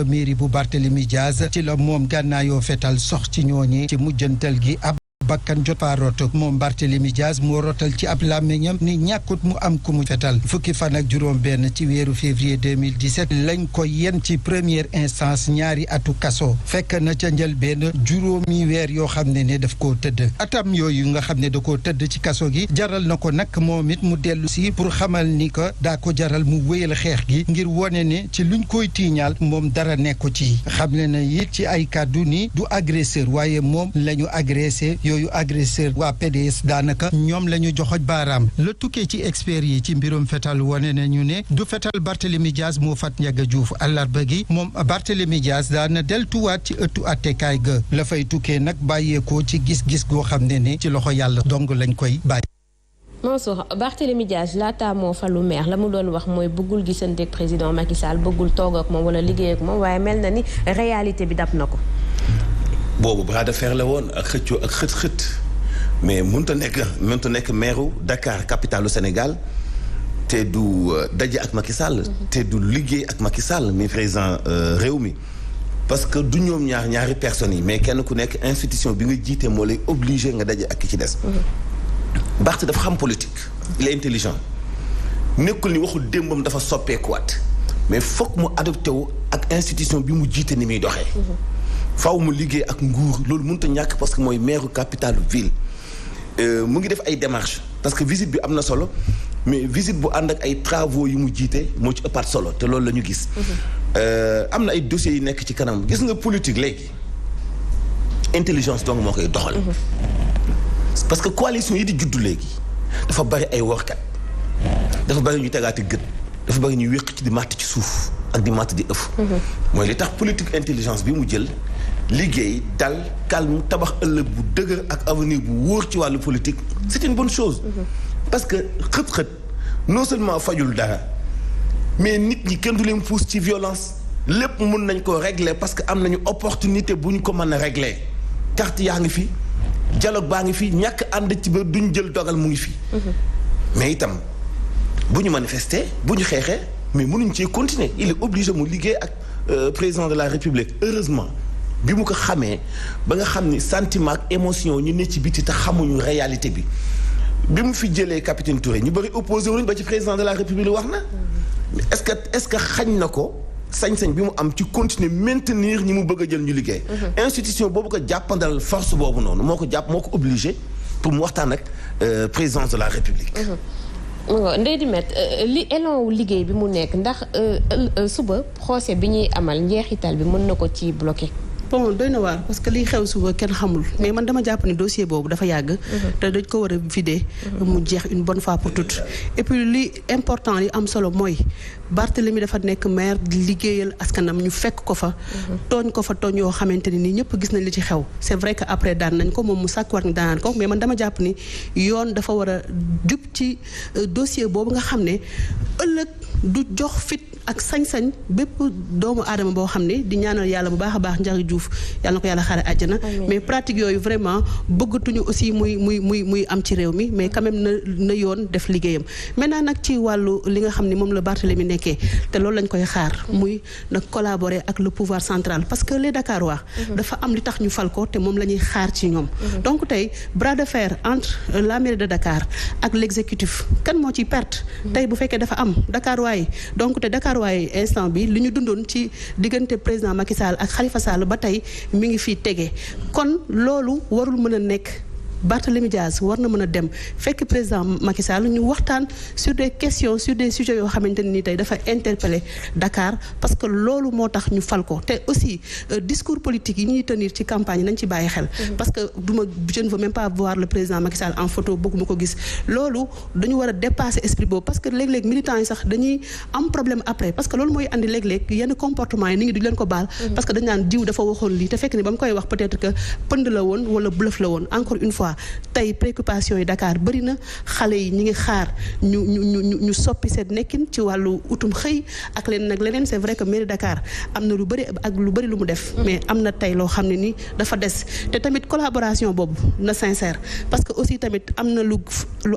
mairie bu Barthélémy Dias ci la moom gànnaayoo fetal sox ci ñooñi ci mujjantal gi ab bakkan jot faa rot moom Barthélémy Dias moo rotal ci ab làmmiñam ni ñàkkut mu am ku mu fetal fukki fan ak juróom benn ci weeru février 2017 lañ ko yen ci première instance ñaari atu kaso fekk na ca njëlbeen juróomi weer yoo xam ne daf koo tëdd atam yooyu nga xam ne da koo tëdd ci kaso gi jaral na ko nag moom it mu dellu si pour xamal ni ko daa ko jaral mu wéyal xeex gi ngir wone ne ci luñ koy tiiñaal moom dara nekku ci xamle na it ci ay kàddu ni du agresseur waaye moom lañu agressé yooyu agresseur waa PDS daanaka ñoom la ñu joxoj baaraam la tukkee ci experts yi ci mbirum fetal wane nañu ne du fetal Barthélémy Dias moo fat Ndiaga Diouf àllarba gi moom Barthélémy Dias daana deltuwaat ci ëttu attekaay ga la fay tukkee nag bàyyeekoo ci gis-gis goo xam ne ci loxo yàlla dong lañ koy bàyyi. Mansour, Barthélémy Dias laata moo falu maire la mu doon wax mooy bëggul gisante ak président Macky Sall bëggul toog ak moom wala liggéey ak moom waaye mel na ni réalité bi dab na ko. boobu bras de fer la woon ak xëccoo ak xët-xët mais mënut a nekk maire Dakar capitalu Sénégal te du daje ak Macky Sall. te du liggéey ak Macky Sall mi président réew mi. parce que du ñoom ñaari personnes yi mais kenn ku nekk institution bi nga jiite moo lay obligé nga daje ak ki ci des. Barth dafa xam politique. il est intelligent nekkul ni waxul démbam dafa soppeekuwaat mais foog mu adopté wu ak institution bi mu jiite ni muy doxee. faaw mu liggéey ak nguur loolu mënut a ñàkk parce que mooy maire capitale ville mu ngi def ay démarches parce que visite bi am na solo mais visite bu ànd ak ay travaux yu mu jiite moo ci ëppaat solo te loolu la ñu gis. am na ay dossiers yu nekk ci kanam gis nga politique léegi intelligence donc moo koy doxal. parce que coalition yi di juddu léegi dafa bari ay workat dafa bari ñu tegaati gët dafa bari ñu wéq ci di màtt ci suuf ak di màtt di ëff. mooy li tax politique intelligence bi mu jël. liggéey dal calme tabax ëllëg bu dëgër ak avenir bu wóor ci wàllu politique c'est une bonne chose. parce que xët-xët non seulement fajul dara mais nit ñi kenn du leen pousse ci violence lépp mun nañ ko régler parce que am nañu opportunité bu ñu ko mën a régler carte yaa ngi fi dialogue baa ngi fi ñàkk ànd ci ba duñ jël dogal mu ngi fi. mais itam bu ñu manifester bu ñu xeexee mais mënuñ cee continuer il est obligé mu liggéey ak président de la République heureusement. bi mu ko xamee ba nga xam ni sentiment ak émotion ñu ne ci biti te xamuñu réalité bi mu fi jëlee capitaine Touré ñu bëri opposé wuñ ba ci président de la République wax na est-ce que xañ na ko sañ-sañ bi mu am ci continuer maintenir ñi mu bëgg a jël ñu liggéey. institution boobu ko jàppandal force boobu noonu moo ko obligé pour mu waxtaan ak président de la République. Ndeye Dimet li élan wu liggéey bi mu nekk ndax suba procès bi ñuy amal njeexital bi mën na ko ci bloqué. bon doy na waar parce que liy xew suba kenn xamul mais man dama jàpp ni dossier boobu dafa yàgg. te dañ ko war a vider. mu jeex une bonne fois pour toutes. et puis li important li am solo mooy Barthélémy dafa nekk maire di liggéeyal askanam ñu fekk ko fa. tooñ ko fa tooñ yoo xamante ni ñëpp gis nañ li ci xew. c'est vrai que après daan nañ ko moom mu sàkkuwaat ni daan ko mais man dama jàpp ni yoon dafa war a jub ci dossier boobu nga xam ne ëllëg du jox fit ak sañ-sañ bépp doomu aadama boo xam ne di ñaanal yàlla bu baax a baax Ndiaga Diouf yàlla na ko yàlla xaare àjjana mais pratique yooyu vraiment bëggatuñu aussi muy am ci réew mi mais quand même na yoon def liggéeyam maintenant nag ci wàllu li nga xam ne moom la Barthélémy nekkee te loolu lañ koy xaar muy nag collaborer ak le pouvoir central parce que les Dakarois dafa am li tax ñu fal ko te moom la ñuy xaar ci ñoom donc tey bras de fer entre la mairie de Dakar ak l'exécutif kan moo ciy perte tey bu fekkee dafa am Dakarois yi donc te Dakar waaye instant bi li ñu dundoon ci diggante président Macky Sall ak Khalifa Sall ba tey mi ngi fii tege kon loolu warul mën a nekk Barthélémy Dias war na mën a dem fekk président Macky Sall ñu waxtaan sur des questions sur des sujets yoo xamante ne ni tey dafa interpeller Dakar parce que loolu moo tax ñu fal ko te aussi discours politique yi ñuy tenir ci campagne nañ ci bàyyi xel. parce que je ne veux même pas voir le président Macky Sall en photo bëgguma ko gis loolu dañu war a dépasser esprit boobu parce que léeg-léeg militants yi sax dañuy am problème après parce que loolu mooy andi léeg-léeg yenn comportement yi nit ñi duñ leen ko baal. parce que dañ naan diw dafa waxoon lii te fekk ni ba mu koy wax peut-être que pënd la woon wala bluff la woon encore une fois. fois tey préoccupation yi Dakar bëri na xale yi ñi ngi xaar ñu soppi seen nekkin ci wàllu utum xëy ak leneen c'est vrai que mairie Dakar am na lu bëri lu mu def mais am na tey loo xam ne ni dafa des te tamit collaboration boobu na sincère parce que aussi tamit am na lu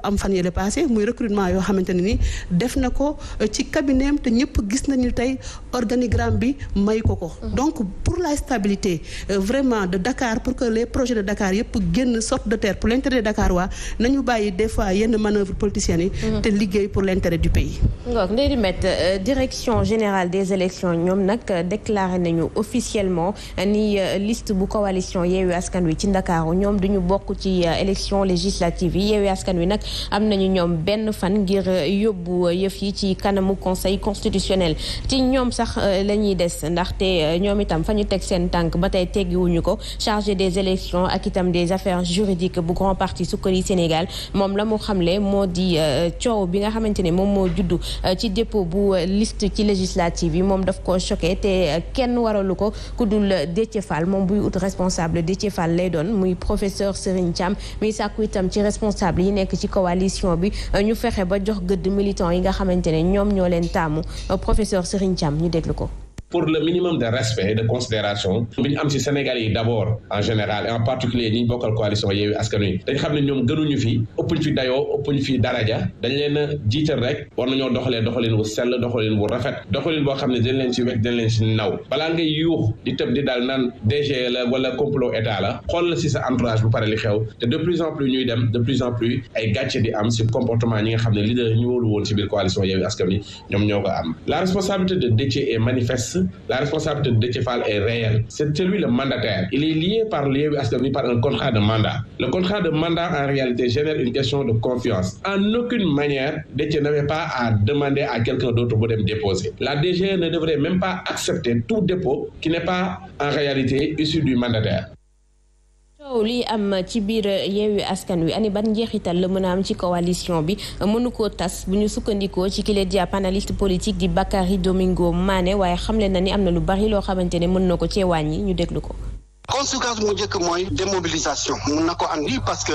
am fan yële passé muy recrutement yoo xamante ne ni def na ko ci cabinet am te ñëpp gis nañu tey organigramme bi may ko donc pour la stabilité vraiment de Dakar pour que les projets de Dakar yëpp génn sorte de terre pour l'intérêt de Dakar waa nañu bàyyi des fois yenn manœuvres politiciennes yi te liggéey pour l'intérêt du pays. Ndeye Dimet, direction générale des élections ñoom nag déclaré nañu officiellement ni liste bu coalition Yewwi Askan Wi ci Ndakaaru ñoom duñu bokk ci élection législative yi Yewwi Askan Wi nag am nañu ñoom benn fan ngir yóbbu yëf yi ci kanamu conseil constitutionnel ci ñoom sax la ñuy des ndaxte ñoom itam fa ñu teg seen tànk ba tey teggiwuñu ko chargé des élections ak itam des affaires juridiques bu grand parti Sukkali Sénégal moom la mu xamle moo di coow bi nga xamante ne moom moo juddu ci dépôt bu liste ci législative yi moom daf ko choqué te kenn waralu ko ku dul Déthié Fall moom buy ut responsable Déthié Fall lay doon muy professeur Serigne Thiam muy sàkku itam ci responsable yi nekk ci coalition bi ñu fexe ba jox gëdd militant yi nga xamante ne ñoom ñoo leen taamu professeur Serigne Thiam ñu déglu ko. Pour le minimum de respect et de considération bi ñu am ci Sénégalais yi d'abord en général et en particulier ñi bokkal coalition Yewwi Askan Wi dañ xam ne ñoom gënuñu fi ëppuñ fi dayoo ëppuñ fi daraja dañ leen a jiital rek war nañoo doxalin wu sell doxalin wu rafet doxalin boo xam ne dañ leen ci wekk dañ leen ci naw balaa ngay yuux di tëb di daal naan DG la wala complot état la xool la ci sa entourage bu pare li xew te de plus en plus ñuy dem de plus en plus ay gàcce di am ci comportement ñi nga xam ne leader ñu wóolu woon ci biir coalition Yewwi Askan Wi ñoom ñoo ko am. La responsabilité de Déthié est manifeste. La responsabilité de Déthié Fall est réelle. C'est lui le mandataire. Il est lié par Yewwi Askan Wi par un contrat de mandat. Le contrat de mandat en réalité génère une question de confiance. En aucune manière, Déthié n'avait pas à demander à quelqu'un d'autre de dem déposer. La DG ne devrait même pas accepter tout dépôt qui n'est pas en réalité issu du mandataire. coow li am ci biir Yewwi Askan Wi ani ban njeexital la mën a am ci coalition bi mënu koo tas bu ñu sukkandikoo ci kile di analyste politique di Bakary Domingo Mané waaye xamle na ni am na lu bari loo xamante ne mën na ko cee wàññi ñu déglu ko. conséquence mu njëkk mooy démobilisation mun na ko andi parce que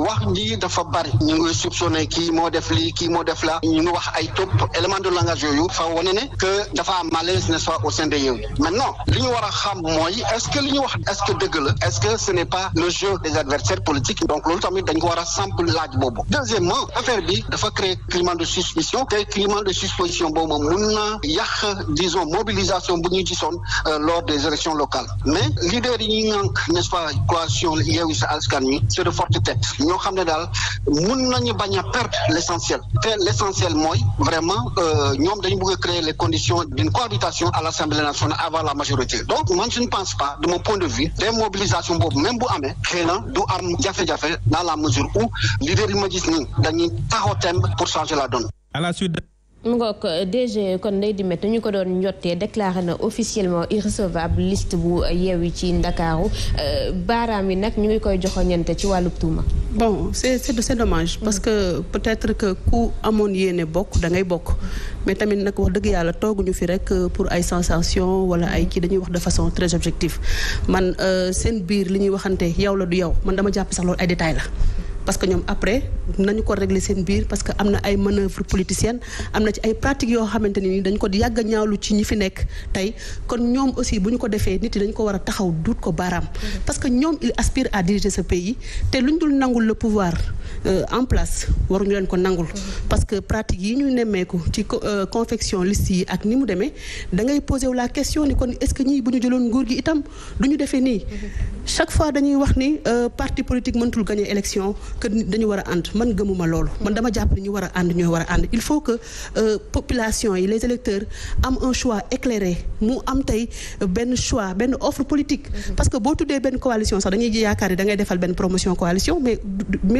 wax ji dafa bari ñu ngi soupçonné kii moo def lii kii moo def la ñu ngi wax ay top élément de langage yooyu fa wane ne que dafa am malaise n'est-ce pas au sein de Yewwi maintenant li ñu war a xam mooy est-ce que li ñu wax est-ce que dëgg la est-ce que ce n'est pas le jeu des adversaires politiques donc loolu tamit dañ ko war a samp laaj boobu deuxièmement affaire bi dafa créer climat de suspicion te climat de suspicion boobu moom mun na yàq disons mobilisation bu ñu gisoon lors des élections locales mais leader yi ñi ngànk n'est-ce pas coalition Yewwi Askan Wi c'est de forte tête ñoo xam ne daal mun nañu bañ a perdre l'essentiel te l'essentiel mooy vraiment ñoom dañu bëgg a créer les conditions d'une cohabitation à l'Assemblée nationale avant la majorité donc man je ne pense pas de mon point de vue démobilisation boobu même bu amee xëy na du am jafe-jafe dans la mesure où leader yi ma gis nii dañuy taxaw temb pour changer la donne. À la suite mu ngoog DG kon Ndeye Dimet ñu ko doon njottee déclaré na officiellement irrecevable liste bu Yewwi ci Ndakaaru baaraam yi nag ñu ngi koy joxoñante ci wàllu tuuma. bon c'est dommage parce que peut-être que ku amoon yéene bokk da ngay bokk mais tamit nag wax dëgg yàlla tooguñu fi rek pour ay sensation wala ay kii dañuy wax de façon très objective man seen biir li ñuy waxante yow la du yow man dama jàpp sax loolu ay détails la. parce que ñoom après nañu ko régler seen biir parce que am na ay manœuvres politiciennes am na ci ay pratiques yoo xamante ni dañ ko yàgg a ñaawlu ci ñi fi nekk tey kon ñoom aussi bu ñu ko defee nit yi dañ ko war a taxaw duut ko baaraam parce que ñoom ils aspirent à diriger ce pays te luñ dul nangul le pouvoir en place waruñu leen ko nangul parce que pratique yi ñu nemmeeku ci confection liste yi ak ni mu demee da ngay poser wu la question ni kon est-ce que ñii bu ñu jëloon nguur gi itam du ñu defee nii chaque fois dañuy wax ni parti politique mënatul gagner élection que dañu war a ànd man gëmuma loolu man dama jàpp ni ñu war a ànd ñooy war a ànd il faut que population yi les électeurs am un choix éclairé mu am tey benn choix benn offre politique parce que boo tuddee benn coalition sax dañuy yaakaar ni da ngay defal benn promotion coalition mais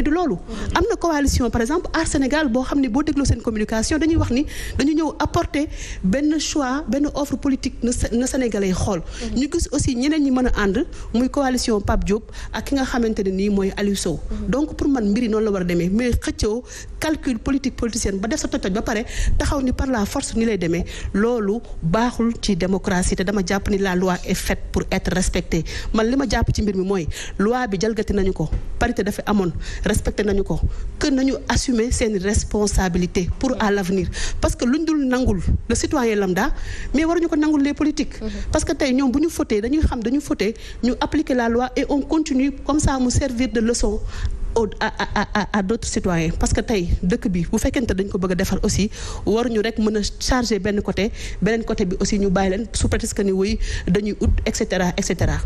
du loolu am na coalition par exemple Aar Sénégal boo xam ne boo dégloo seen communication dañuy wax ni dañu ñëw apporter benn choix benn offre politique na Sénégalais yi xool ñu gis aussi ñeneen ñi mën a ànd muy coalition Pape Diop ak ki nga xamante ne nii mooy Aliou Sow donc pour man mbiri noonu la war a demee mais xëccoo calcul politicien ba def sa toj ba pare taxaw ni par la force ni lay demee loolu baaxul ci démocratie te dama jàpp ni la loi est faite pour être respectée man li ma jàpp ci mbir mi mooy loi bi jalgati nañu ko parité dafa amoon respecté nañu ko que nañu assumer seen responsabilité pour à l'avenir parce que luñ dul nangul le citoyen lambda mais waruñu ko nangul les politiques parce que tey ñoom bu ñu fauté dañuy xam dañu fauté ñu appliquer la loi et on continue comme ça mu servir de leçon à d'autres citoyens parce que tey dëkk bi bu fekkente dañ ko bëgg a defar aussi waruñu rek mën a charger benn côté beneen côté bi aussi ñu bàyyi leen sous prétexte que ni wuy dañuy ut et cetera et cetera